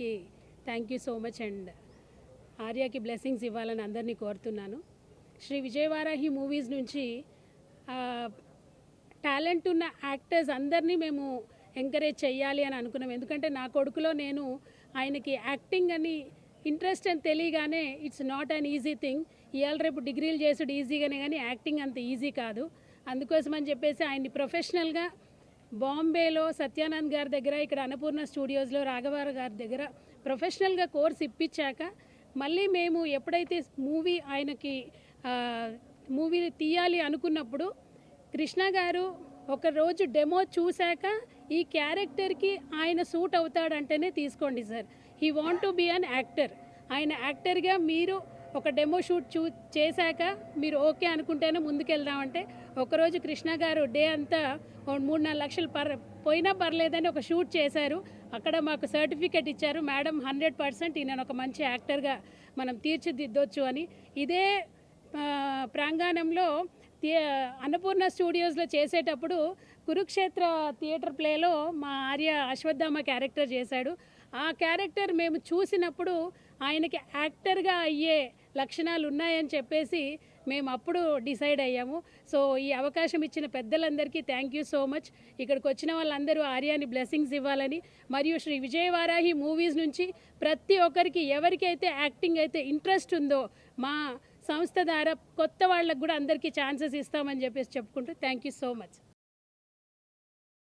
కి thank you so much and ఆర్యాకి blessings ఇవ్వాలని అందరినీ కోరుతున్నాను. శ్రీ విజయవారాహి మూవీస్ నుంచి టాలెంట్ ఉన్న యాక్టర్స్ అందరినీ మేము ఎంకరేజ్ చేయాలి అని అనుకున్నాం. ఎందుకంటే నా కొడుకులో నేను ఆయనకి యాక్టింగ్ అని ఇంట్రెస్ట్ అని తెలియగానే it's not an easy thing. ఇవాళ రేపు డిగ్రీలు చేసుడు ఈజీగానే కానీ యాక్టింగ్ అంత ఈజీ కాదు. అందుకోసం అని చెప్పేసి ఆయన్ని ప్రొఫెషనల్గా బాంబేలో సత్యానంద్ గారి దగ్గర, ఇక్కడ అన్నపూర్ణ స్టూడియోస్లో రాఘవార గారి దగ్గర ప్రొఫెషనల్గా కోర్స్ ఇప్పించాక మళ్ళీ మేము ఎప్పుడైతే ఆయనకి మూవీ తీయాలి అనుకున్నప్పుడు కృష్ణ గారు ఒకరోజు డెమో చూశాక ఈ క్యారెక్టర్కి ఆయన సూట్ అవుతాడంటేనే తీసుకోండి sir, he want to be an actor. ఆయన యాక్టర్గా మీరు ఒక డెమో షూట్ చేశాక మీరు ఓకే అనుకుంటేనే ముందుకెళ్దామంటే ఒకరోజు కృష్ణ గారు డే అంతా 3-4 లక్షలు పోయినా పర్లేదని ఒక షూట్ చేశారు. అక్కడ మాకు సర్టిఫికెట్ ఇచ్చారు, మేడం 100% ఈయన ఒక మంచి యాక్టర్గా మనం తీర్చిదిద్దొచ్చు అని. ఇదే ప్రాంగణంలో అన్నపూర్ణ స్టూడియోస్లో చేసేటప్పుడు కురుక్షేత్ర థియేటర్ ప్లేలో మా ఆర్య అశ్వత్థామ క్యారెక్టర్ చేశాడు. ఆ క్యారెక్టర్ మేము చూసినప్పుడు ఆయనకి యాక్టర్గా అయ్యే లక్షణాలు ఉన్నాయని చెప్పేసి మేము అప్పుడు డిసైడ్ అయ్యాము. సో ఈ అవకాశం ఇచ్చిన పెద్దలందరికీ థ్యాంక్ యూ సో మచ్. ఇక్కడికి వచ్చిన వాళ్ళందరూ ఆర్యాని బ్లెస్సింగ్స్ ఇవ్వాలని, మరియు శ్రీ విజయవారాహి మూవీస్ నుంచి ప్రతి ఒక్కరికి ఎవరికైతే యాక్టింగ్ అయితే ఇంట్రెస్ట్ ఉందో మా సంస్థ ద్వారా కొత్త వాళ్ళకు కూడా అందరికీ ఛాన్సెస్ ఇస్తామని చెప్పేసి చెప్పుకుంటూ థ్యాంక్ యూ సో మచ్.